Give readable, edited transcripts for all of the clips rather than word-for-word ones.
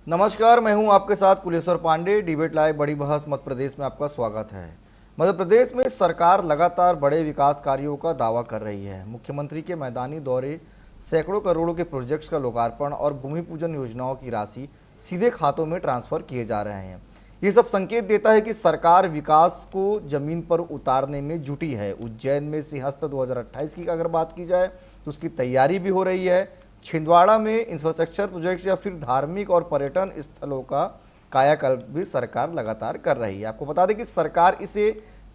नमस्कार, मैं हूं आपके साथ कुलेश्वर पांडे। डिबेट लाइव बड़ी बहस मध्य प्रदेश में आपका स्वागत है। मध्य प्रदेश में सरकार लगातार बड़े विकास कार्यों का दावा कर रही है। मुख्यमंत्री के मैदानी दौरे, सैकड़ों करोड़ों के प्रोजेक्ट्स का लोकार्पण और भूमि पूजन योजनाओं की राशि सीधे खातों में ट्रांसफर किए जा रहे हैं। ये सब संकेत देता है कि सरकार विकास को जमीन पर उतारने में जुटी है। उज्जैन में सिंहस्थ 2028 की अगर बात की जाए तो उसकी तैयारी भी हो रही है। छिंदवाड़ा में इंफ्रास्ट्रक्चर प्रोजेक्ट्स या फिर धार्मिक और पर्यटन स्थलों का कायाकल्प भी सरकार लगातार कर रही है। आपको बता दें कि सरकार इसे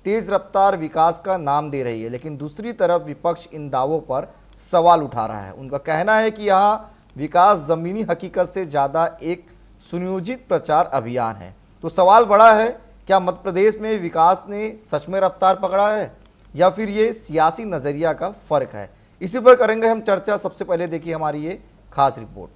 तेज रफ्तार विकास का नाम दे रही है, लेकिन दूसरी तरफ विपक्ष इन दावों पर सवाल उठा रहा है। उनका कहना है कि यहाँ विकास जमीनी हकीकत से ज़्यादा एक सुनियोजित प्रचार अभियान है। तो सवाल बड़ा है, क्या मध्य प्रदेश में विकास ने सच में रफ्तार पकड़ा है या फिर ये सियासी नज़रिया का फर्क है? इसी पर करेंगे हम चर्चा। सबसे पहले देखिए हमारी ये खास रिपोर्ट।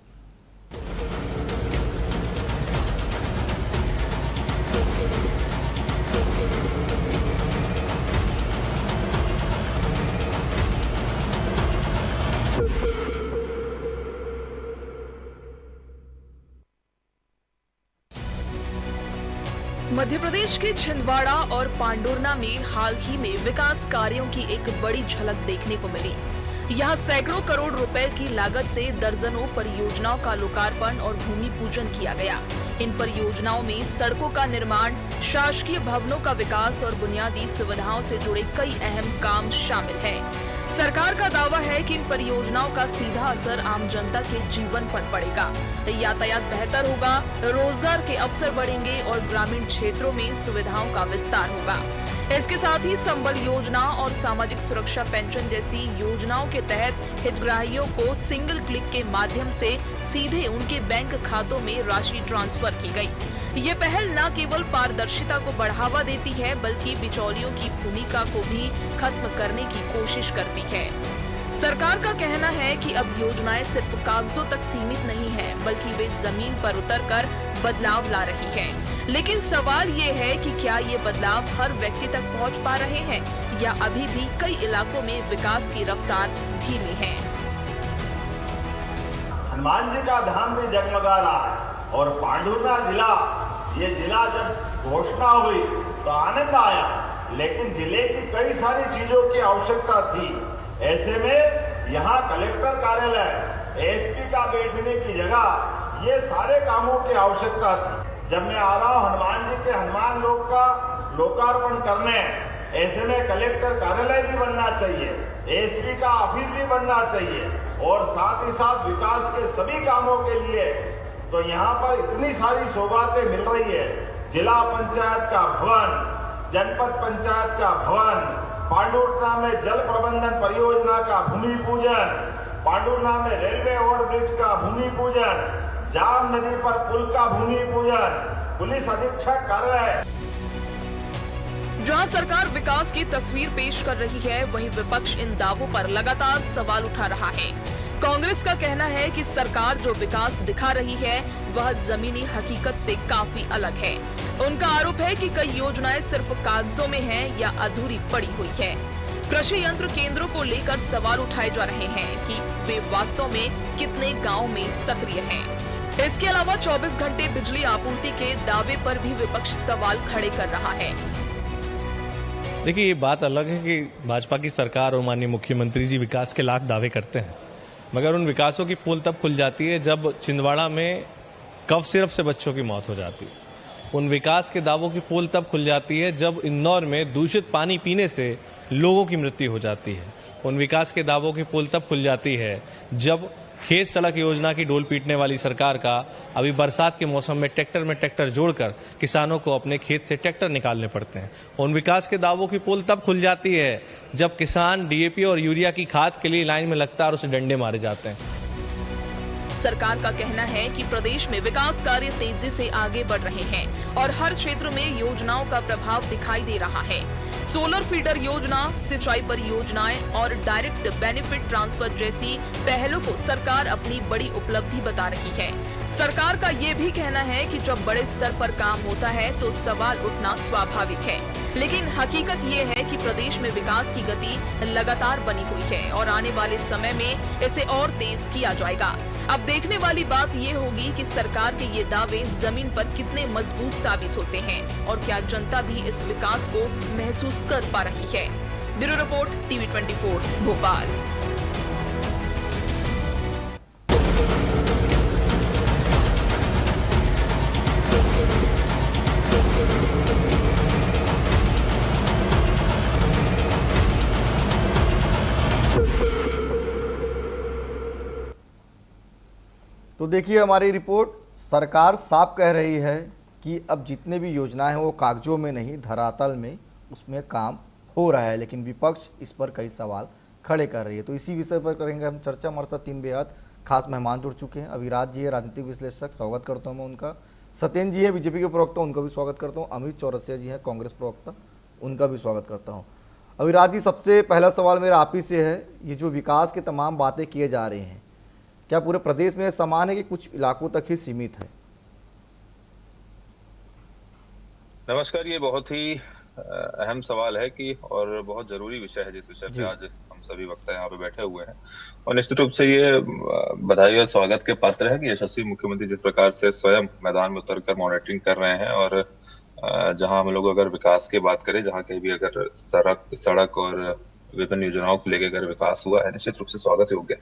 मध्य प्रदेश के छिंदवाड़ा और पांडुरना में हाल ही में विकास कार्यों की एक बड़ी झलक देखने को मिली। यहाँ सैकड़ों करोड़ रुपए की लागत से दर्जनों परियोजनाओं का लोकार्पण और भूमि पूजन किया गया। इन परियोजनाओं में सड़कों का निर्माण, शासकीय भवनों का विकास और बुनियादी सुविधाओं से जुड़े कई अहम काम शामिल हैं। सरकार का दावा है कि इन परियोजनाओं का सीधा असर आम जनता के जीवन पर पड़ेगा। यातायात बेहतर होगा, रोजगार के अवसर बढ़ेंगे और ग्रामीण क्षेत्रों में सुविधाओं का विस्तार होगा। इसके साथ ही संबल योजना और सामाजिक सुरक्षा पेंशन जैसी योजनाओं के तहत हितग्राहियों को सिंगल क्लिक के माध्यम से सीधे उनके बैंक खातों में राशि ट्रांसफर की गई। ये पहल न केवल पारदर्शिता को बढ़ावा देती है, बल्कि बिचौलियों की भूमिका को भी खत्म करने की कोशिश करती है। सरकार का कहना है कि अब योजनाएं सिर्फ कागजों तक सीमित नहीं है, बल्कि वे जमीन पर उतरकर बदलाव ला रही हैं। लेकिन सवाल ये है कि क्या ये बदलाव हर व्यक्ति तक पहुंच पा रहे हैं या अभी भी कई इलाकों में विकास की रफ्तार धीमी है। हनुमान जी का धाम भी जगमगा रहा है और पांडुरना जिला, ये जिला जब घोषणा हुई तो आनंद आया, लेकिन जिले की कई सारी चीजों की आवश्यकता थी। ऐसे में यहाँ कलेक्टर कार्यालय, एसपी का बैठने की जगह, ये सारे कामों की आवश्यकता थी। जब मैं आ रहा हूँ हनुमान जी के हनुमान लोक का लोकार्पण करने, ऐसे में कलेक्टर कार्यालय भी बनना चाहिए, एसपी का ऑफिस भी बनना चाहिए और साथ ही साथ विकास के सभी कामों के लिए तो यहाँ पर इतनी सारी सौगातें मिल रही है। जिला पंचायत का भवन, जनपद पंचायत का भवन, पांडुरना में जल प्रबंधन परियोजना का भूमि पूजन, पांडुरना में रेलवे ओवरब्रिज का भूमि पूजन, जाम नदी पर पुल का भूमि पूजन, पुलिस अधीक्षक कार्यालय। जहां सरकार विकास की तस्वीर पेश कर रही है, वहीं विपक्ष इन दावों पर लगातार सवाल उठा रहा है। कांग्रेस का कहना है कि सरकार जो विकास दिखा रही है वह जमीनी हकीकत से काफी अलग है। उनका आरोप है कि कई योजनाएं सिर्फ कागजों में हैं या अधूरी पड़ी हुई है। कृषि यंत्र केंद्रों को लेकर सवाल उठाए जा रहे हैं कि वे वास्तव में कितने गाँव में सक्रिय हैं। इसके अलावा 24 घंटे बिजली आपूर्ति के दावे पर भी विपक्ष सवाल खड़े कर रहा है। देखिए, ये बात अलग है कि भाजपा की सरकार और माननीय मुख्यमंत्री जी विकास के लाख दावे करते हैं, मगर उन विकासों की पोल तब खुल जाती है जब छिंदवाड़ा में कफ सिरप से बच्चों की मौत हो जाती है। उन विकास के दावों की पोल तब खुल जाती है जब इंदौर में दूषित पानी पीने से लोगों की मृत्यु हो जाती है। उन विकास के दावों की पोल तब खुल जाती है जब खेत सड़क योजना की डोल पीटने वाली सरकार का अभी बरसात के मौसम में ट्रैक्टर जोड़कर किसानों को अपने खेत से ट्रैक्टर निकालने पड़ते हैं। उन विकास के दावों की पोल तब खुल जाती है जब किसान डीएपी और यूरिया की खाद के लिए लाइन में लगता है और उसे डंडे मारे जाते हैं। सरकार का कहना है कि प्रदेश में विकास कार्य तेजी से आगे बढ़ रहे हैं और हर क्षेत्र में योजनाओं का प्रभाव दिखाई दे रहा है। सोलर फीडर योजना, सिंचाई परियोजनाएं और डायरेक्ट बेनिफिट ट्रांसफर जैसी पहलों को सरकार अपनी बड़ी उपलब्धि बता रही है। सरकार का ये भी कहना है कि जब बड़े स्तर पर काम होता है तो सवाल उठना स्वाभाविक है, लेकिन हकीकत ये है कि प्रदेश में विकास की गति लगातार बनी हुई है और आने वाले समय में इसे और तेज किया जाएगा। अब देखने वाली बात ये होगी कि सरकार के ये दावे जमीन पर कितने मजबूत साबित होते हैं और क्या जनता भी इस विकास को महसूस कर पा रही है। Bureau report, TV 24 Bhopal. तो देखिए हमारी रिपोर्ट, सरकार साफ कह रही है कि अब जितने भी योजनाएं हैं वो कागजों में नहीं धरातल में उसमें काम हो रहा है, लेकिन विपक्ष इस पर कई सवाल खड़े कर रही है। तो इसी विषय पर करेंगे हम चर्चा। हमारे साथ 3 बेहद खास मेहमान जुड़ चुके हैं। अविराज जी है, राजनीतिक विश्लेषक, स्वागत करता हूँ मैं उनका। सत्येंद्र जी है, बीजेपी के प्रवक्ता, उनका भी स्वागत करता हूँ। अमित चौरसिया जी हैं, कांग्रेस प्रवक्ता, उनका भी स्वागत करता हूँ। अविराज जी, सबसे पहला सवाल मेरा आप ही से है, ये जो विकास की तमाम बातें किए जा रहे हैं, क्या पूरे प्रदेश में समान है कि कुछ इलाकों तक ही सीमित है? नमस्कार, ये बहुत ही अहम सवाल है कि और बहुत जरूरी विषय है जिस विषय पे आज हम सभी वक्ता यहाँ पे बैठे हुए हैं। और निश्चित रूप से ये बधाई और स्वागत के पात्र है कि यशस्वी मुख्यमंत्री जिस प्रकार से स्वयं मैदान में उतरकर मॉनिटरिंग कर रहे हैं और जहां हम लोग अगर विकास की बात करें, जहां कहीं भी अगर सड़क और विभिन्न योजनाओं को लेकर अगर विकास हुआ है, निश्चित रूप से स्वागत योग्य है।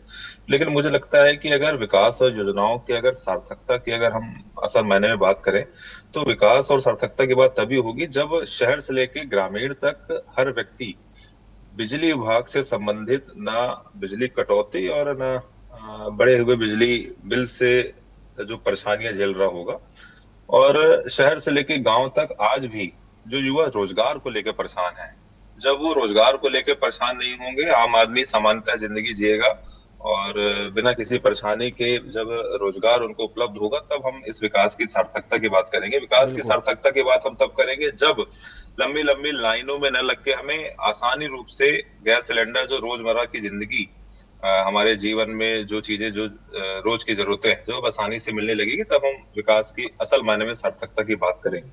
लेकिन मुझे लगता है कि अगर विकास और योजनाओं की अगर सार्थकता की अगर हम असल मायने में बात करें तो विकास और सार्थकता की बात तभी होगी जब शहर से लेकर ग्रामीण तक हर व्यक्ति बिजली विभाग से संबंधित ना बिजली कटौती और ना बढ़े हुए बिजली बिल से जो परेशानियां झेल रहा होगा। और शहर से लेकर गांव तक आज भी जो युवा रोजगार को लेकर परेशान है, जब वो रोजगार को लेकर परेशान नहीं होंगे, आम आदमी सामान्यतः जिंदगी जिएगा और बिना किसी परेशानी के जब रोजगार उनको उपलब्ध होगा, तब हम इस विकास की सार्थकता की बात करेंगे। विकास की सार्थकता की बात हम तब करेंगे जब लंबी लंबी लाइनों में न लग के हमें आसानी रूप से गैस सिलेंडर, जो रोजमर्रा की जिंदगी हमारे जीवन में जो चीजें जो रोज की जरूरतें हैं, जो आसानी से मिलने लगेगी, तब हम विकास की असल मायने में सार्थकता की बात करेंगे।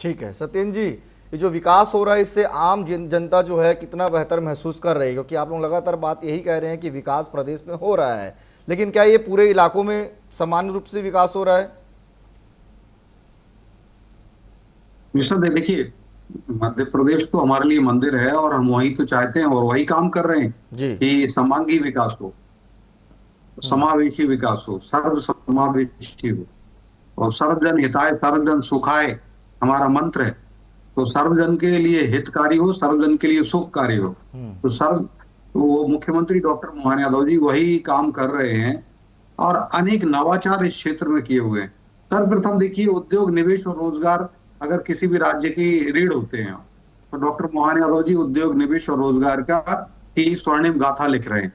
ठीक है सत्येंद्र जी, ये जो विकास हो रहा है इससे आम जनता जो है कितना बेहतर महसूस कर रही है? क्योंकि आप लोग लगातार बात यही कह रहे हैं कि विकास प्रदेश में हो रहा है, लेकिन क्या ये पूरे इलाकों में समान रूप से विकास हो रहा है? मिस्टर देखिए, मध्य प्रदेश तो हमारे लिए मंदिर है और हम वही तो चाहते हैं और वही काम कर रहे हैं जी कि समांगी विकास हो, समावेशी विकास हो, सर्व समावेशी हो और सर्वजन हिताय सर्वजन सुखाय हमारा मंत्र है। तो सर्वजन के लिए हितकारी हो, सर्वजन के लिए सुखकारी हो। तो वो मुख्यमंत्री डॉक्टर मोहन यादव जी वही काम कर रहे हैं और अनेक नवाचार इस क्षेत्र में किए हुए हैं। सर्वप्रथम देखिए, उद्योग, निवेश और रोजगार अगर किसी भी राज्य की रीढ़ होते हैं तो डॉक्टर मोहन यादव जी उद्योग, निवेश और रोजगार की स्वर्णिम गाथा लिख रहे हैं।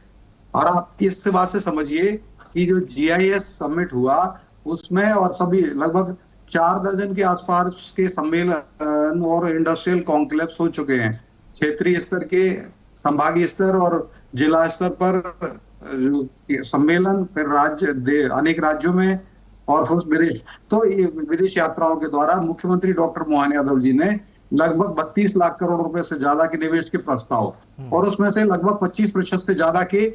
और आप इस बात से समझिए कि जो GIS समिट हुआ उसमें और सभी लगभग 4 दर्जन के आसपास के सम्मेलन और इंडस्ट्रियल कॉन्क्लेव्स हो चुके हैं, क्षेत्रीय स्तर के, संभागीय स्तर और जिला स्तर पर सम्मेलन, फिर राज्य, अनेक राज्यों में और फिर विदेश। तो विदेश यात्राओं के द्वारा मुख्यमंत्री डॉक्टर मोहन यादव जी ने लगभग 32 लाख करोड़ रुपए से ज्यादा के निवेश के प्रस्ताव और उसमें से लगभग 25% से ज्यादा के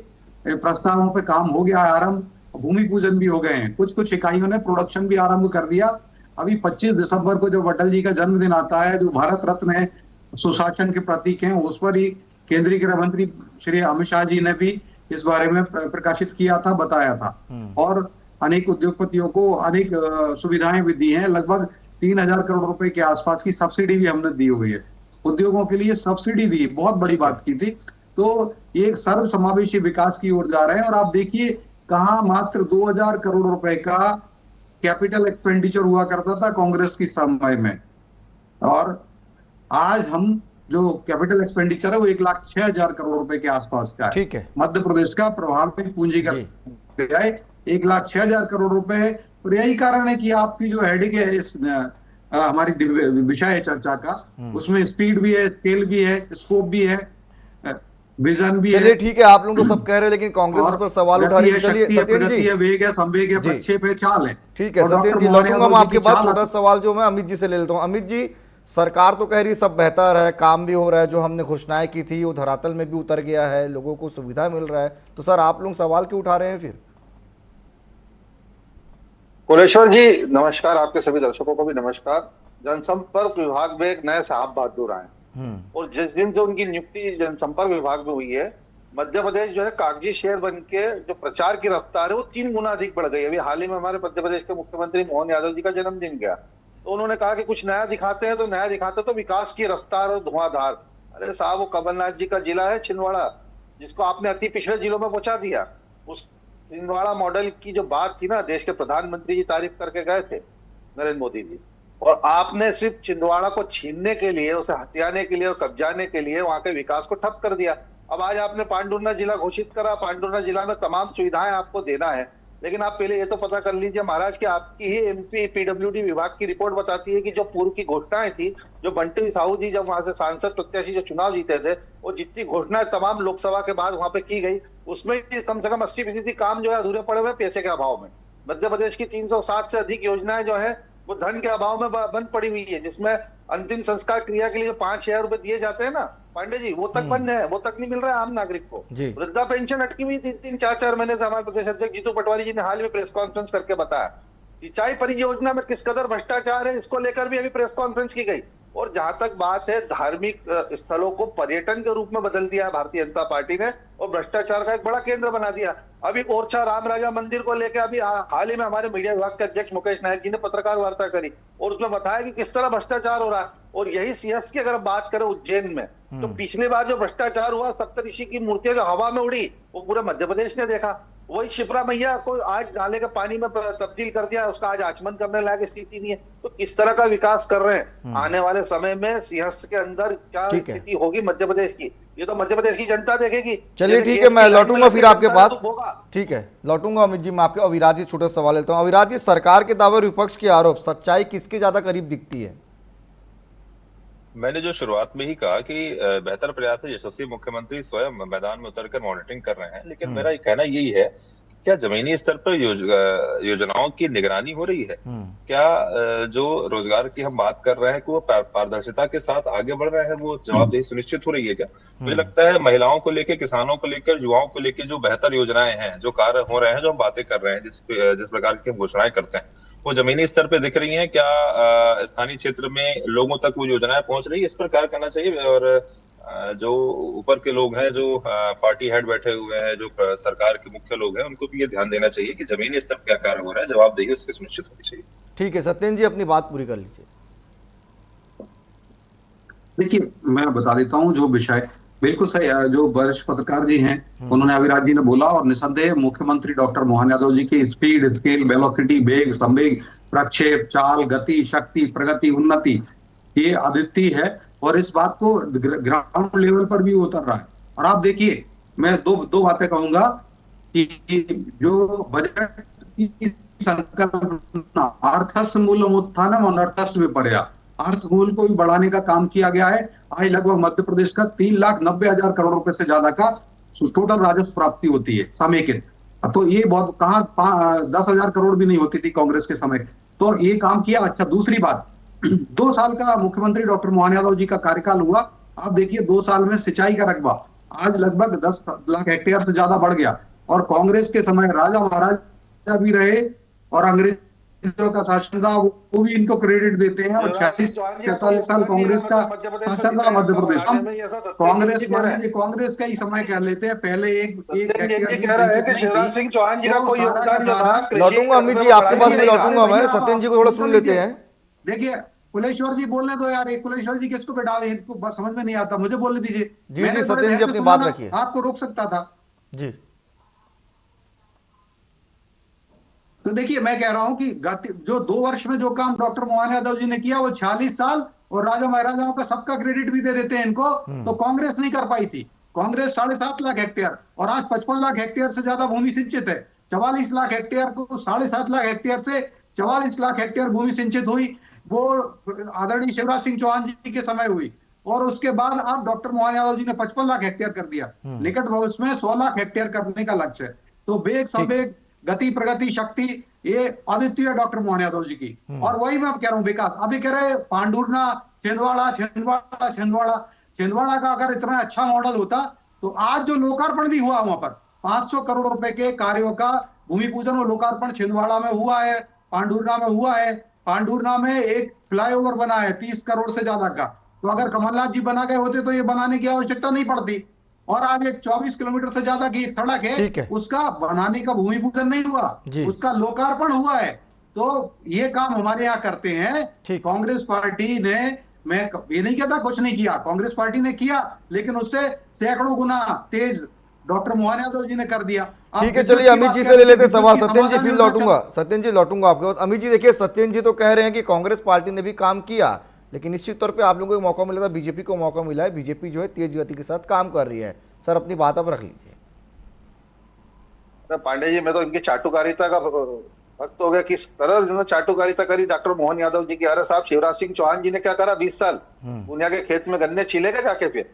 प्रस्तावों पे काम हो गया है आरंभ, भूमि पूजन भी हो गए हैं, कुछ इकाइयों ने प्रोडक्शन भी आरंभ कर दिया। अभी 25 दिसंबर को जब अटल जी का जन्मदिन आता है, जो भारत रत्न है, सुशासन के प्रतीक हैं, उस पर ही केंद्रीय गृह मंत्री श्री अमित शाह जी ने भी इस बारे में प्रकाशित किया था, बताया था। और अनेक उद्योगपतियों को अनेक सुविधाएं भी दी हैं। लगभग 3000 करोड़ रुपए के आसपास की सब्सिडी भी हमने दी हुई है, उद्योगों के लिए सब्सिडी दी, बहुत बड़ी बात की थी। तो ये सर्व समावेशी विकास की ओर जा रहे हैं। और आप देखिए कहाँ मात्र 2000 करोड़ रुपए का कैपिटल एक्सपेंडिचर हुआ करता था कांग्रेस की समय में, और आज हम जो कैपिटल एक्सपेंडिचर है वो 1,06,000 करोड़ रुपए के आसपास का है। ठीक है, मध्य प्रदेश का प्रभावी पूंजी का 1,06,000 करोड़ रुपए है। और यही कारण है कि आपकी जो हेडिंग है इस हमारी विषय है चर्चा का। उसमें स्पीड भी है, स्केल भी है, स्कोप भी है, विजन भी है। चलिए ठीक है, आप लोग तो सब कह रहे हैं, लेकिन कांग्रेस और पर सवाल उठा गति रही है, है। चलिए शक्ति है, सत्येंद्र प्रगति जी, है, वेग है, संवेग है, जी प्रक्षेप है, चाल है। ठीक है और सत्येंद्र डॉक्टर जी, मोहन लौटूंगा मैं यादव जी आपके की बाद। चाल छोटा सवाल जो मैं अमित जी से ले लेता हूँ। अमित जी, सरकार तो कह रही है सब बेहतर है, काम भी हो रहा है, जो हमने घोषणाएं की थी वो धरातल में भी उतर गया है, लोगों को सुविधा मिल रहा है, तो सर आप लोग सवाल क्यों उठा रहे हैं फिर? कुलेश्वर जी नमस्कार, आपके सभी दर्शकों को भी नमस्कार। जनसंपर्क विभाग में एक नए साहब बहादुर आए और जिस दिन से उनकी नियुक्ति जनसंपर्क विभाग में हुई है, मध्य प्रदेश जो है कागजी शेर बन के जो प्रचार की रफ्तार है वो 3 गुना अधिक बढ़ गई। अभी हाल ही में हमारे मध्य प्रदेश के मुख्यमंत्री मोहन यादव जी का जन्मदिन गया, तो उन्होंने कहा कि कुछ नया दिखाते हैं, तो नया दिखाते तो विकास की रफ्तार और धुआंधार। अरे साहब, वो कमलनाथ जी का जिला है छिंदवाड़ा, जिसको आपने अति पिछड़े जिलों में पहुंचा दिया। उस छिंदवाड़ा मॉडल की जो बात थी ना, देश के प्रधानमंत्री जी तारीफ करके गए थे, नरेंद्र मोदी जी, और आपने सिर्फ छिंदवाड़ा को छीनने के लिए, उसे हथियाने के लिए और कब्जाने के लिए वहां के विकास को ठप कर दिया। अब आज आपने पांडुर्ना जिला घोषित करा, पांडुर्ना जिला में तमाम सुविधाएं आपको देना है, लेकिन आप पहले ये तो पता कर लीजिए महाराज कि आपकी ही एमपी पीडब्ल्यूडी विभाग की रिपोर्ट बताती है कि जो पूर्व की घोषणाएं थी, जो बंटी साहू जी जब वहां से सांसद प्रत्याशी जो चुनाव जीते थे, वो जितनी घोषणाएं तमाम लोकसभा के बाद वहां पे की गई, उसमें कम से कम 80% काम जो है अधूरे पड़े हुए पैसे के अभाव में। मध्य प्रदेश की 360 से अधिक योजनाएं जो है वो धन के अभाव में बंद पड़ी हुई है, जिसमें अंतिम संस्कार क्रिया के लिए 5,000 रुपए दिए जाते हैं ना पांडे जी, वो तक बंद है, वो तक नहीं मिल रहा है आम नागरिक को। वृद्धा पेंशन अटकी हुई 3-3, 4-4 महीने से हमारे प्रदेश अध्यक्ष जीतू पटवारी जी ने हाल में प्रेस कॉन्फ्रेंस करके बताया। सिंचाई परियोजना में किस कदर भ्रष्टाचार है, इसको लेकर भी अभी प्रेस कॉन्फ्रेंस की गई। और जहां तक बात है, धार्मिक स्थलों को पर्यटन के रूप में बदल दिया भारतीय जनता पार्टी ने और भ्रष्टाचार का एक बड़ा केंद्र बना दिया। अभी ओरछा राम राजा मंदिर को लेकर अभी हाल ही में हमारे मीडिया विभाग के अध्यक्ष मुकेश नायक जी ने पत्रकार वार्ता करी और उसमें बताया कि किस तरह भ्रष्टाचार हो रहा है। और यही सीएस की अगर बात करें उज्जैन में, तो पिछली बार जो भ्रष्टाचार हुआ, सप्तऋषि की मूर्तियां जो हवा में उड़ी, वो पूरे मध्य प्रदेश ने देखा। वही शिप्रा मैया को आज नाले के पानी में तब्दील कर दिया, उसका आज आचमन करने लायक स्थिति नहीं है। तो किस तरह का विकास कर रहे हैं, आने वाले समय में सिंहस्थ के अंदर क्या स्थिति होगी मध्य प्रदेश की, ये तो मध्य प्रदेश की जनता देखेगी। चलिए ठीक है, मैं लौटूंगा फिर आपके पास। ठीक है, लौटूंगा अमित जी, मैं आपके अविराज जी छोटा सवाल लेता हूँ। अविराज जी, सरकार के दावे और विपक्ष के आरोप, सच्चाई किसके ज्यादा करीब दिखती है? मैंने जो शुरुआत में ही कहा कि बेहतर प्रयास है, यशस्वी मुख्यमंत्री स्वयं मैदान में उतरकर मॉनिटरिंग कर रहे हैं, लेकिन मेरा कहना यही है, क्या जमीनी स्तर पर योजनाओं की निगरानी हो रही है? क्या जो रोजगार की हम बात कर रहे हैं कि वो पारदर्शिता के साथ आगे बढ़ रहे हैं, वो जवाबदेही सुनिश्चित हो रही है क्या? मुझे लगता है महिलाओं को लेकर, किसानों को लेकर, युवाओं को लेकर जो बेहतर योजनाएं हैं, जो कार्य हो रहे हैं, जो हम बातें कर रहे हैं, जिस प्रकार की हम घोषणाएं करते हैं, वो जमीनी स्तर पे दिख रही हैं क्या? स्थानीय क्षेत्र में लोगों तक वो योजनाएं पहुंच रही है? इस पर कार्य करना चाहिए। और जो ऊपर के लोग हैं, जो पार्टी हेड बैठे हुए हैं, जो सरकार के मुख्य लोग हैं, उनको भी ये ध्यान देना चाहिए कि जमीनी स्तर पर क्या कार्य हो रहा है, जवाबदेही उसकी सुनिश्चित होनी चाहिए। ठीक है सत्येंद्र जी, अपनी बात पूरी कर लीजिए। देखिए, मैं बता देता हूं जो विषय बिल्कुल सही, जो वरिष्ठ पत्रकार जी हैं उन्होंने, अविराज जी ने बोला, और निसंदेह मुख्यमंत्री डॉक्टर मोहन यादव जी की स्पीड, स्केल, वेलोसिटी, वेग, संवेग, प्रक्षेप, चाल, गति, शक्ति, प्रगति, उन्नति, ये अद्वितीय है और इस बात को ग्राउंड लेवल पर भी उतर रहा है। और आप देखिए, मैं दो बातें कहूंगा कि जो बजट की संकल्पना अर्थस्थ मूल्य उत्थानम और अर्थस्थ विपर्या, अर्थ मूल्य को भी बढ़ाने का काम किया गया है। आज लगभग मध्य प्रदेश का 3,90,000 करोड़ रुपए से ज्यादा का टोटल राजस्व प्राप्ति होती है समेकित। तो ये बहुत, कहाँ 10,000 करोड़ भी नहीं होती थी कांग्रेस के समय, तो ये काम किया। अच्छा, दूसरी बात, 2 साल का मुख्यमंत्री डॉक्टर मोहन यादव जी का कार्यकाल हुआ। आप देखिए 2 साल में सिंचाई का रकबा आज लगभग 10 लाख हेक्टेयर से ज्यादा बढ़ गया। और कांग्रेस के समय राजा महाराजा भी रहे और अंग्रेजों का शासन रहा, वो भी इनको क्रेडिट देते हैं। और 46-47 साल कांग्रेस का शासन रहा मध्य प्रदेश। हम कांग्रेस का ही समय कह लेते हैं, पहले एक लौटूंगा अमित जी आपके पास भी, लौटूंगा मैं, सत्येंद्र जी को थोड़ा सुन लेते हैं। देखिए कुलेश्वर जी बोलने दो यार, एक कुलेश्वर जी किसको बैठा रहे हैं, इनको समझ में नहीं आता, मुझे बोलने दीजिए। जी सत्येंद्र जी अपनी बात रखिए। आपको रोक सकता था जी। तो देखिए, मैं कह रहा हूं कि जो 2 वर्ष में जो काम डॉक्टर मोहन यादव जी ने किया, वो 46 साल और राजा महाराजाओं का सबका क्रेडिट भी दे देते हैं इनको, तो कांग्रेस नहीं कर पाई थी। कांग्रेस 7.5 लाख हेक्टेयर और आज 55 लाख हेक्टेयर से ज्यादा भूमि सिंचित है। 44 लाख हेक्टेयर को 7.5 लाख हेक्टेयर से 44 लाख हेक्टेयर भूमि सिंचित हुई। वो आदरणीय शिवराज सिंह चौहान जी के समय हुई, और उसके बाद अब डॉक्टर मोहन यादव जी ने 55 लाख हेक्टेयर कर दिया। निकट भविष्य में 100 लाख हेक्टेयर करने का लक्ष्य है। तो वेग सवेग गति प्रगति शक्ति ये अद्वितीय डॉक्टर मोहन यादव जी की। और वही मैं कह रहा हूँ विकास, अभी कह रहे पांडुरना छिंदवाड़ा छिंदवाड़ा छिंदवाड़ा छिंदवाड़ा का अगर इतना अच्छा मॉडल होता तो आज जो लोकार्पण भी हुआ वहां पर 500 करोड़ रुपए के कार्यों का भूमि पूजन और लोकार्पण छिंदवाड़ा में हुआ है, पांडुरना में हुआ है। पांडुरना में एक फ्लाईओवर बना है 30 करोड़ से ज्यादा का, तो अगर कमलनाथ जी बना गए होते तो ये बनाने की आवश्यकता नहीं पड़ती। और आज एक 24 किलोमीटर से ज्यादा की एक सड़क है, उसका बनाने का भूमि पूजन नहीं हुआ, उसका लोकार्पण हुआ है। तो ये काम हमारे यहाँ करते हैं। कांग्रेस पार्टी ने, मैं ये नहीं कहता कुछ नहीं किया, कांग्रेस पार्टी ने किया, लेकिन उससे सैकड़ों गुना तेज डॉक्टर मोहन यादव जी ने कर दिया। ठीक है, चलिए अमित जी से ले लेते सवाल। सत्येंद्र जी फिर लौटूंगा, सत्येंद्र जी लौटूंगा आपके पास। अमित जी देखिए, सत्येंद्र जी तो कह रहे हैं कि कांग्रेस पार्टी ने भी काम किया, लेकिन निश्चित तौर पे आप लोगों को मौका मिला था, बीजेपी को मौका मिला है, बीजेपी जो है तेज गति के साथ काम कर रही है। सर अपनी बात आप रख लीजिए। पांडे जी, मैं तो इनकी चाटुकारिता का भक्त हो गया। किस तरह जिन्होंने चाटुकारिता करी डॉक्टर मोहन यादव जी की। अरे साहब, शिवराज सिंह चौहान जी ने क्या करा? 20 साल दुनिया के खेत में गन्ने छीलेगा जाके, फिर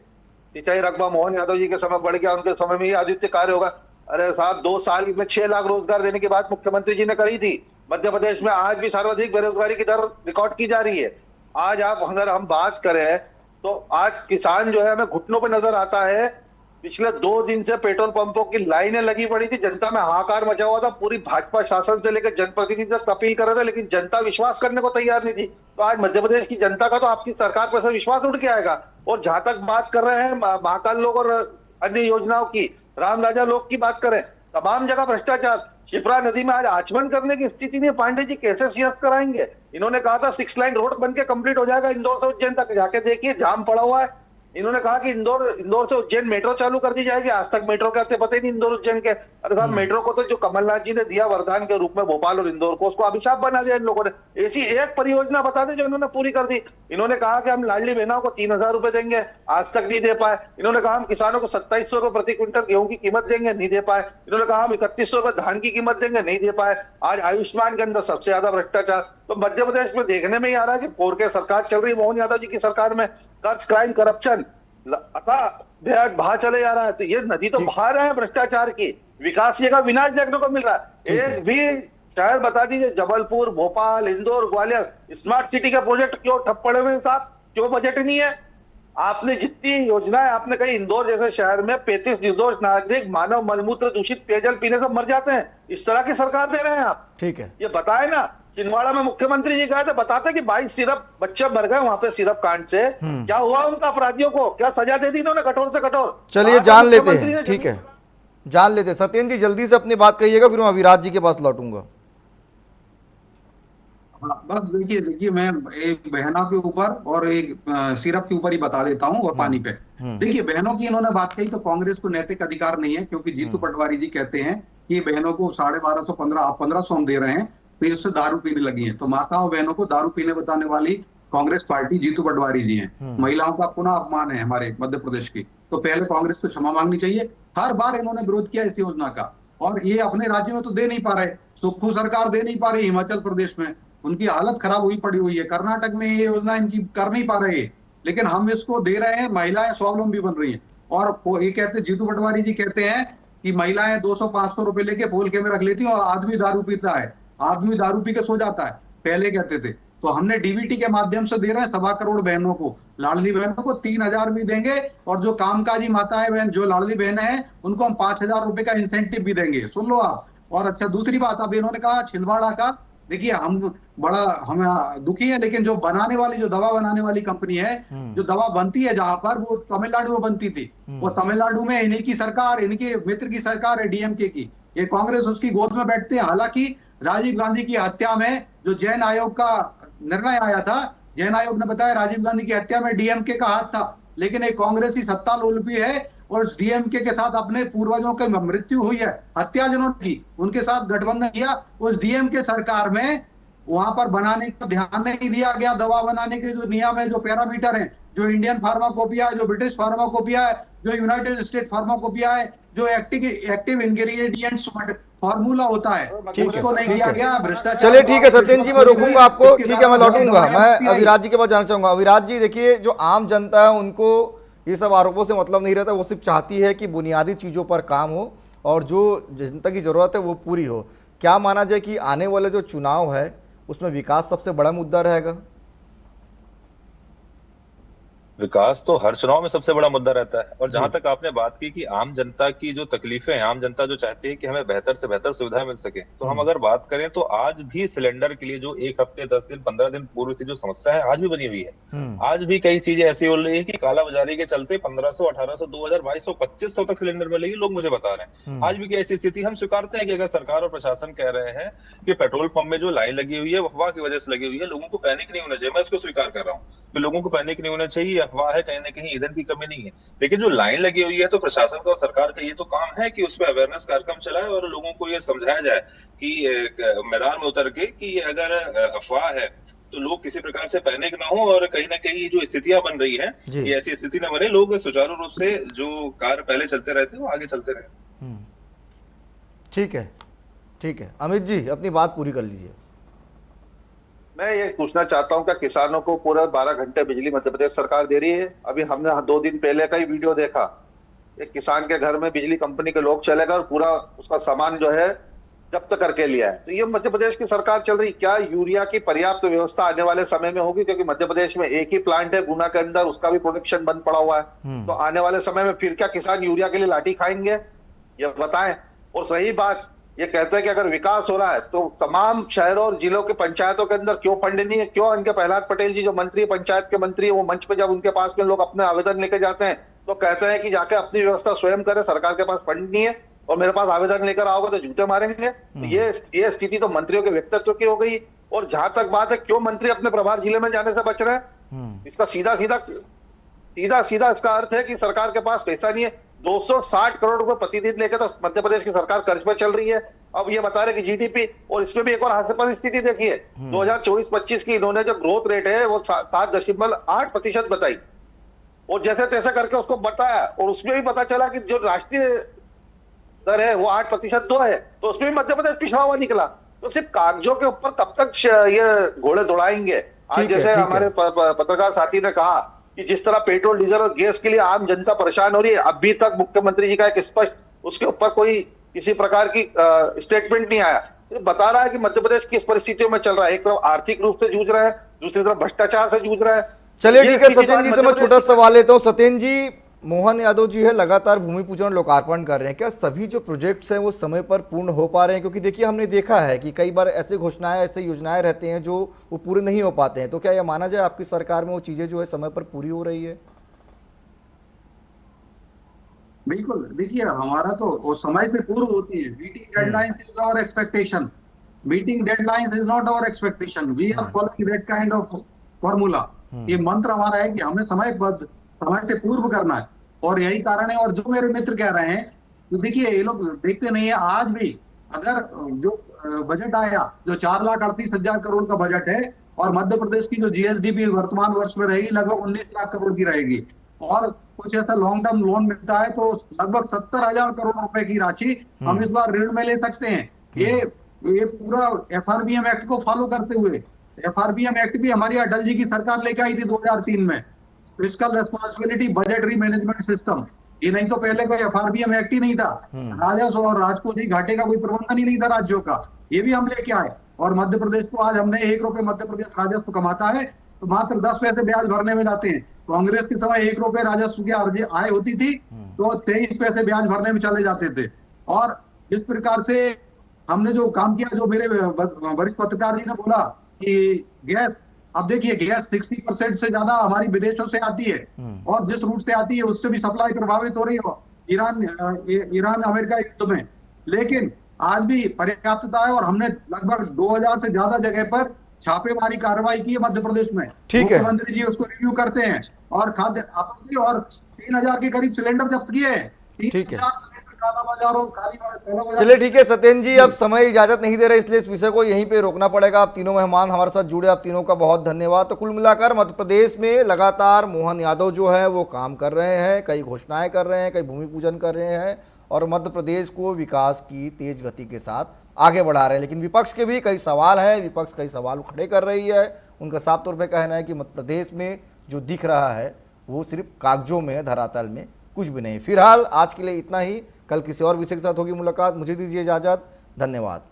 सिंचाई रकबा मोहन यादव जी के समय बढ़ गया, उनके समय में ही आदित्य कार्य होगा। अरे साहब, 2 साल में 6 लाख रोजगार देने की बात मुख्यमंत्री जी ने करी थी। मध्य प्रदेश में आज भी सर्वाधिक बेरोजगारी की दर रिकॉर्ड की जा रही है। आज आप अगर हम बात करें तो आज किसान जो है हमें घुटनों पे नजर आता है। पिछले 2 दिन से पेट्रोल पंपों की लाइनें लगी पड़ी थी, जनता में हाहाकार मचा हुआ था। पूरी भाजपा शासन से लेकर जनप्रतिनिधि तक अपील कर रहे थे, लेकिन जनता विश्वास करने को तैयार नहीं थी। तो आज मध्य प्रदेश की जनता का तो आपकी सरकार पर से विश्वास उठ के आएगा। और जहां तक बात कर रहे हैं महाकाल लोक और अन्य योजनाओं की, राम राजा लोक की बात करें, तमाम जगह भ्रष्टाचार। शिप्रा नदी में आज आचमन करने की स्थिति नहीं। पांडे जी कैसे सियासत कराएंगे? इन्होंने कहा था 6 लाइन रोड बनके कंप्लीट हो जाएगा इंदौर से उज्जैन तक, जाके देखिए जाम पड़ा हुआ है। इन्होंने कहा कि इंदौर से उज्जैन मेट्रो चालू कर दी जाएगी, आज तक मेट्रो का पता ही नहीं इंदौर उज्जैन के। अरे साहब, मेट्रो को तो जो कमलनाथ जी ने दिया वरदान के रूप में भोपाल और इंदौर को, उसको अभिशाप बना दिया इन लोगों ने। ऐसी एक परियोजना बता दे जो इन्होंने पूरी कर दी। इन्होंने कहा कि हम लाडली बहनों को 3000 रुपए देंगे, आज तक नहीं दे पाए। इन्होंने कहा हम किसानों को 2700 रुपए प्रति क्विंटल गेहूं की कीमत देंगे, नहीं दे पाए। इन्होंने कहा हम 3100 रुपए धान की कीमत देंगे, नहीं दे पाए। आज आयुष्मान के अंदर सबसे ज्यादा भ्रष्टाचार। तो मध्य प्रदेश में देखने में ही आ रहा है कि 4K सरकार चल रही है मोहन यादव जी की सरकार में। कर्ज, क्राइम, करप्शन बहा चले जा रहा है। तो ये नदी तो बहा रहे हैं भ्रष्टाचार की, विकास का विनाश देखने को मिल रहा है। एक भी शहर बता दीजिए, जबलपुर, भोपाल, इंदौर, ग्वालियर स्मार्ट सिटी के प्रोजेक्ट क्यों ठप पड़े हुए हैं साहब? क्यों बजट नहीं है? आपने जितनी योजनाएं आपने कही, इंदौर जैसे शहर में 35 निर्दोष नागरिक मानव मलमूत्र दूषित पेयजल पीने से मर जाते हैं। इस तरह की सरकार दे रहे हैं आप। ठीक है, ये बताए ना, छिंदवाड़ा में मुख्यमंत्री जी गए थे, बताते कि 22 सिरप बच्चे मर गए वहां पे सिरप कांड से। क्या हुआ उनका अपराधियों को? क्या सजा दे दी इन्होंने कठोर से कठोर? चलिए जान लेते हैं। ठीक है, जान लेते हैं। सत्येंद्र जी जल्दी से अपनी बात कहिएगा, फिर मैं विराज जी के पास लौटूंगा। बस देखिए मैं एक बहनों के ऊपर और एक सिरप के ऊपर ही बता देता हूं और पानी पे। देखिए, बहनों की इन्होंने बात कही तो कांग्रेस को नैतिक अधिकार नहीं है, क्योंकि जीतू पटवारी जी कहते हैं कि बहनों को 1250 1500 हम दे रहे हैं तो इससे दारू पीने लगी है। तो माताओं बहनों को दारू पीने बताने वाली कांग्रेस पार्टी जीतू पटवारी जी हैं। महिलाओं का पुनः अपमान है हमारे मध्य प्रदेश की, तो पहले कांग्रेस को क्षमा मांगनी चाहिए। हर बार इन्होंने विरोध किया इस योजना का, और ये अपने राज्य में तो दे नहीं पा रहे, सुक्खू सरकार दे नहीं पा रही, हिमाचल प्रदेश में उनकी हालत खराब हुई पड़ी हुई है, कर्नाटक में ये योजना इनकी कर नहीं पा रहे, लेकिन हम इसको दे रहे हैं। महिलाएं स्वावलंबी बन रही हैं। और ये कहते, जीतू पटवारी जी कहते हैं कि महिलाएं 200-500 रुपए लेके पोल के में रख लेती हैं और आदमी दारू पीता है, आदमी दारू पी के सो जाता है, पहले कहते थे। तो हमने डीबीटी के माध्यम से दे रहे हैं 1.25 करोड़ बहनों को, लाडली बहनों को 3000 भी देंगे, और जो कामकाजी माताएं बहन जो लाडली बहनें हैं उनको हम 5000 रुपए का इंसेंटिव भी देंगे। सुन लो आप। और अच्छा, दूसरी बात, अब इन्होंने कहा छिंदवाड़ा का, देखिए हम दुखी है, लेकिन जो बनाने वाली, जो दवा बनाने वाली कंपनी है, जो दवा बनती है जहां पर, वो तमिलनाडु में बनती थी। वो तमिलनाडु में इन्हीं की सरकार, इनके मित्र की सरकार है, डीएमके की। ये कांग्रेस उसकी गोद में बैठते हैं। हालांकि राजीव गांधी की हत्या में जो जैन आयोग का निर्णय आया था, जैन आयोग ने बताया राजीव गांधी की हत्या में डीएमके का हाथ था, लेकिन एक कांग्रेसी सत्ता लोलुपी है और डीएमके के साथ अपने पूर्वजों की मृत्यु हुई है, हत्या जिन्होंने की, उनके साथ गठबंधन किया। उस डीएमके सरकार में वहां पर बनाने का ध्यान नहीं दिया गया। दवा बनाने के जो नियम है, जो पैरामीटर है, जो इंडियन फार्माकोपिया है, जो ब्रिटिश फार्माकोपिया है, जो यूनाइटेड स्टेट फार्माकोपिया है, जो एक्टिव इंग्रेडिएंट्स फॉर्मूला होता है, ठीक है, उसको नहीं ठीक किया है। गया। भ्रष्टाचार, चलिए ठीक है सत्येंद्र जी, मैं रोकूंगा आपको, इसके ठीक है, मैं बाद लौटूंगा। मैं FPI अविराज जी के पास जाना चाहूंगा। अविराज जी देखिए, जो आम जनता है उनको ये सब आरोपों से मतलब नहीं रहता, वो सिर्फ चाहती है कि बुनियादी चीजों पर काम हो और जो जनता की जरूरत है वो पूरी हो। क्या माना जाए कि आने वाले जो चुनाव है उसमें विकास सबसे बड़ा मुद्दा रहेगा? विकास तो हर चुनाव में सबसे बड़ा मुद्दा रहता है। और जहां जी। तक आपने बात की कि आम जनता की जो तकलीफें हैं, आम जनता जो चाहती है कि हमें बेहतर से बेहतर सुविधाएं मिल सके, तो हम अगर बात करें तो आज भी सिलेंडर के लिए जो 1 हफ्ते 10 दिन 15 दिन पूर्व से जो समस्या है आज भी बनी हुई है। आज भी कई चीजें ऐसी हो रही है कि कालाबाजारी के चलते 1500, 1800, 2000, 2200, 2500 तक सिलेंडर मिलेगी, लोग मुझे बता रहे हैं। आज भी की ऐसी स्थिति हम स्वीकारते हैं कि अगर सरकार और प्रशासन कह रहे हैं कि पेट्रोल पंप में जो लाइन लगी हुई है वो अफवाह की वजह से लगी हुई है, लोगों को पैनिक नहीं होना चाहिए। मैं इसको स्वीकार कर रहा हूँ कि लोगों को पैनिक नहीं होना चाहिए, अफवाह है, कहीं ना कहीं ईंधन की कमी नहीं है। लेकिन जो लाइन लगी हुई है तो प्रशासन का और सरकार का ये तो काम है कि उसमें अवेयरनेस कार्यक्रम चलाए और लोगों को ये समझाया जाए कि मैदान में उतर के कि अगर अफवाह है तो लोग किसी प्रकार से पैनिक ना हो और कहीं ना कहीं जो स्थितियां बन रही है ये ऐसी स्थिति ना बने, लोग सुचारू रूप से जो कार्य पहले चलते रहे थे वो आगे चलते रहे। ठीक है, ठीक है। अमित जी अपनी बात पूरी कर लीजिए। मैं ये पूछना चाहता हूं, क्या किसानों को पूरा 12 घंटे बिजली मध्य प्रदेश सरकार दे रही है? अभी हमने 2 दिन पहले का ही वीडियो देखा, एक किसान के घर में बिजली कंपनी के लोग चले गए और पूरा उसका सामान जो है जब्त करके लिया है। तो ये मध्य प्रदेश की सरकार चल रही। क्या यूरिया की पर्याप्त व्यवस्था आने वाले समय में होगी? क्योंकि मध्य प्रदेश में एक ही प्लांट है गुना के अंदर, उसका भी प्रोडक्शन बंद पड़ा हुआ है। तो आने वाले समय में फिर क्या किसान यूरिया के लिए लाठी खाएंगे? ये बताएं। और सही बात ये कहते हैं कि अगर विकास हो रहा है तो तमाम शहरों और जिलों के पंचायतों के अंदर क्यों फंड नहीं है? क्यों इनके प्रहलाद पटेल जी जो मंत्री पंचायत के मंत्री है, वो मंच पे जब उनके पास में लोग अपने आवेदन लेके जाते हैं तो कहते हैं कि जाके अपनी व्यवस्था स्वयं करें, सरकार के पास फंड नहीं है और मेरे पास आवेदन लेकर आओगे तो जूते मारेंगे। तो ये स्थिति तो मंत्रियों के व्यक्तित्व की हो गई। और जहां तक बात है क्यों मंत्री अपने प्रभार जिले में जाने से बच रहे हैं, इसका सीधा इसका अर्थ है कि सरकार के पास पैसा नहीं है। 260 करोड़ रुपए प्रतिदिन लेकर तो मध्य प्रदेश की सरकार कर्ज पर चल रही है। अब ये बता रहे कि जीडीपी, और इसमें भी एक और हास्यास्पद स्थिति देखिए, 2024-25 की इन्होंने जो ग्रोथ रेट है वो 7.8% बताई और जैसे तैसे करके उसको बताया और उसमें भी पता चला कि जो राष्ट्रीय दर है वो 8% है, तो उसमें भी मध्य प्रदेश पिछड़ा हुआ निकला। तो सिर्फ कागजों के ऊपर कब तक ये घोड़े दौड़ाएंगे? आज जैसे हमारे पत्रकार साथी ने कहा कि जिस तरह पेट्रोल डीजल और गैस के लिए आम जनता परेशान हो रही है, अभी तक मुख्यमंत्री जी का एक स्पष्ट उसके ऊपर कोई किसी प्रकार की स्टेटमेंट नहीं आया। तो बता रहा है कि मध्य प्रदेश किस परिस्थितियों में चल रहा है। एक तरफ आर्थिक रूप से जूझ रहा है, दूसरी तरफ भ्रष्टाचार से जूझ रहा है। चलिए ठीक है, सत्येंद्र जी से मैं छोटा सवाल लेता हूँ। सत्येंद्र जी, मोहन यादव जी है लगातार भूमि पूजन लोकार्पण कर रहे हैं, क्या सभी जो प्रोजेक्ट्स हैं वो समय पर पूर्ण हो पा रहे हैं? क्योंकि देखिए हमने देखा है कि कई बार ऐसे घोषणाएं, ऐसे योजनाएं रहते हैं जो वो पूरे नहीं हो पाते हैं। तो क्या यह माना जाए आपकी सरकार में वो चीजें जो है समय पर पूरी हो रही है? बिल्कुल, देखिए हमारा तो वो समय से पूर्व होती है। Meeting deadlines is our expectation, meeting deadlines is not our expectation, we are following that kind of formula. ये मंत्र हमारा है कि हमें समय से पूर्व करना है और यही कारण है। और जो मेरे मित्र कह रहे हैं, तो देखिए ये लोग देखते नहीं है। आज भी अगर जो बजट आया जो 4,38,000 करोड़ का बजट है और मध्य प्रदेश की जो जीएसडीपी वर्तमान वर्ष में रहेगी लगभग 19 लाख करोड़ की रहेगी और कुछ ऐसा लॉन्ग टर्म लोन मिलता है तो लगभग 70,000 करोड़ रुपए की राशि हम इस बार ऋण में ले सकते हैं। ये पूरा एफआरबीएम एक्ट को फॉलो करते हुए, एफआरबीएम एक्ट भी हमारी अटल जी की सरकार लेके आई थी 2003 में, fiscal responsibility budgetary management system. ये नहीं तो पहले कोई एफआरबीएम एक्ट ही नहीं था, राजस्व और राजकोषीय घाटे का कोई प्रबंधन ही नहीं था राज्यों का, ये भी हम लेके आए। और मध्य प्रदेश को आज हमने 1 रुपए मध्य प्रदेश राजस्व कमाता है तो मात्र 10 पैसे ब्याज भरने में जाते हैं। कांग्रेस के समय 1 रुपए राजस्व की आय होती थी तो 23 पैसे ब्याज भरने में चले जाते थे। और इस प्रकार से हमने जो काम किया, जो मेरे वरिष्ठ पत्रकार जी ने बोला कि गैस, अब देखिए गैस 60% से ज्यादा हमारी विदेशों से आती है और जिस रूट से आती है उससे भी सप्लाई प्रभावित हो रही हो ईरान अमेरिका युद्ध में। लेकिन आज भी पर्याप्तता है और हमने लगभग 2000 से ज्यादा जगह पर छापेमारी कार्रवाई की है मध्य प्रदेश में। मुख्यमंत्री जी उसको रिव्यू करते हैं और खाद्य आपूर्ति और 3000 के करीब सिलेंडर जब्त किए हैं। 3000 सिलेंडर काला बाजार और काला बाजार। चलिए ठीक है सत्येंद्र जी, अब समय इजाजत नहीं दे रहे, इसलिए इस विषय को यहीं पे रोकना पड़ेगा। आप तीनों मेहमान हमारे साथ जुड़े, आप तीनों का बहुत धन्यवाद। तो कुल मिलाकर मध्य प्रदेश में लगातार मोहन यादव जो है वो काम कर रहे हैं, कई घोषणाएं कर रहे हैं, कई भूमि पूजन कर रहे हैं और मध्य प्रदेश को विकास की तेज गति के साथ आगे बढ़ा रहे हैं। लेकिन विपक्ष के भी कई सवाल हैं, विपक्ष कई सवाल खड़े कर रही है। उनका साफ तौर पर कहना है कि मध्य प्रदेश में जो दिख रहा है वो सिर्फ कागजों में है, धरातल में कुछ भी नहीं। फिलहाल आज के लिए इतना ही, कल किसी और विषय के साथ होगी मुलाकात। मुझे दीजिए इजाजत, धन्यवाद।